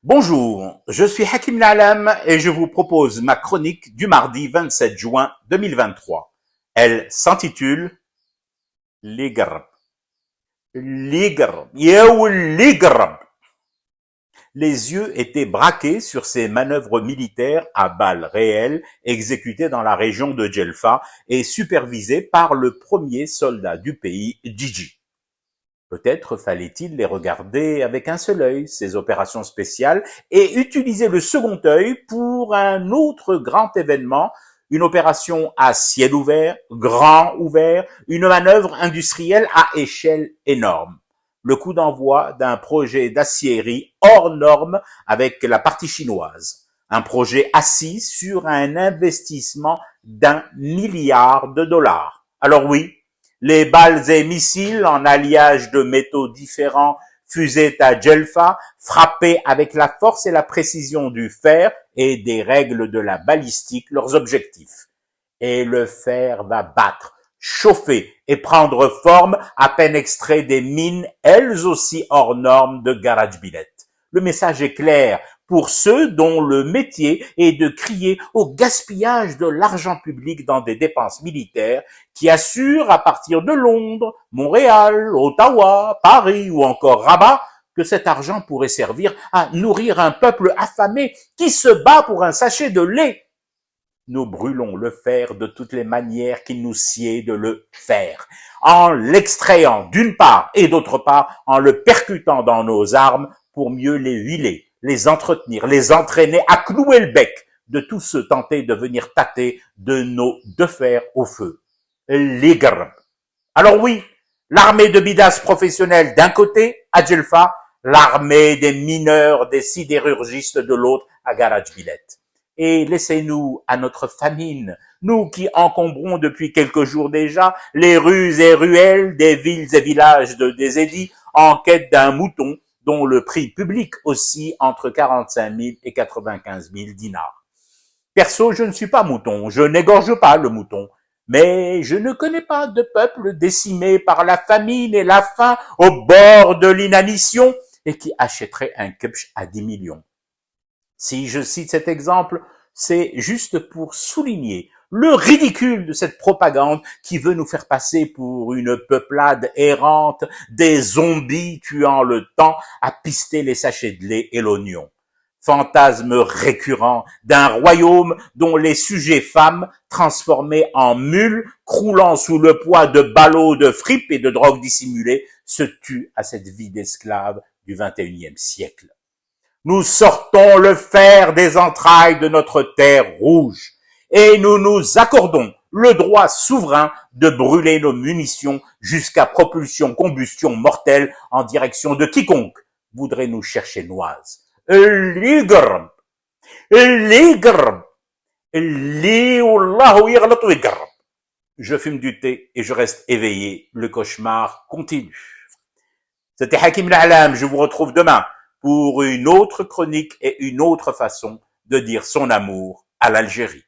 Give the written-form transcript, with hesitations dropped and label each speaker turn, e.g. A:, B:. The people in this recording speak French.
A: Bonjour, je suis Hakim La'alam et je vous propose ma chronique du mardi 27 juin 2023. Elle s'intitule Ligrab. Ligrab. Ligrab. Les yeux étaient braqués sur ces manœuvres militaires à balles réelles exécutées dans la région de Djelfa et supervisées par le premier soldat du pays, Djidji. Peut-être fallait-il les regarder avec un seul œil, ces opérations spéciales, et utiliser le second œil pour un autre grand événement, une opération à ciel ouvert, grand ouvert, une manœuvre industrielle à échelle énorme. Le coup d'envoi d'un projet d'aciérie hors norme avec la partie chinoise. Un projet assis sur un investissement d'1 milliard de dollars. Alors oui, les balles et missiles en alliage de métaux différents fusaient à Djelfa, frappaient avec la force et la précision du fer et des règles de la balistique leurs objectifs. Et le fer va battre, chauffer et prendre forme à peine extrait des mines, elles aussi hors normes de Garajbilet. Le message est clair pour ceux dont le métier est de crier au gaspillage de l'argent public dans des dépenses militaires qui assurent à partir de Londres, Montréal, Ottawa, Paris ou encore Rabat que cet argent pourrait servir à nourrir un peuple affamé qui se bat pour un sachet de lait. Nous brûlons le fer de toutes les manières qu'il nous sied de le faire, en l'extrayant d'une part et d'autre part en le percutant dans nos armes pour mieux les huiler, les entretenir, les entraîner à clouer le bec de tous ceux tentés de venir tâter de nos deux fers au feu. Ligrab. Alors oui, l'armée de bidas professionnels d'un côté, à Djelfa, l'armée des mineurs, des sidérurgistes de l'autre, à Garajbilet. Et laissez-nous à notre famine, nous qui encombrons depuis quelques jours déjà les rues et ruelles des villes et villages des édits en quête d'un mouton dont le prix public oscille entre 45 000 et 95 000 dinars. Perso, je ne suis pas mouton, je n'égorge pas le mouton, mais je ne connais pas de peuple décimé par la famine et la faim au bord de l'inanition et qui achèterait un kebch à 10 millions. Si je cite cet exemple, c'est juste pour souligner le ridicule de cette propagande qui veut nous faire passer pour une peuplade errante, des zombies tuant le temps à pister les sachets de lait et l'oignon. Fantasme récurrent d'un royaume dont les sujets femmes, transformés en mules, croulant sous le poids de ballots de fripes et de drogues dissimulées, se tuent à cette vie d'esclaves du XXIe siècle. Nous sortons le fer des entrailles de notre terre rouge et nous nous accordons le droit souverain de brûler nos munitions jusqu'à propulsion-combustion mortelle en direction de quiconque voudrait nous chercher noise. Ligrab. Ligrab. Je fume du thé et je reste éveillé. Le cauchemar continue. C'était Hakim La'alam. Je vous retrouve demain pour une autre chronique et une autre façon de dire son amour à l'Algérie.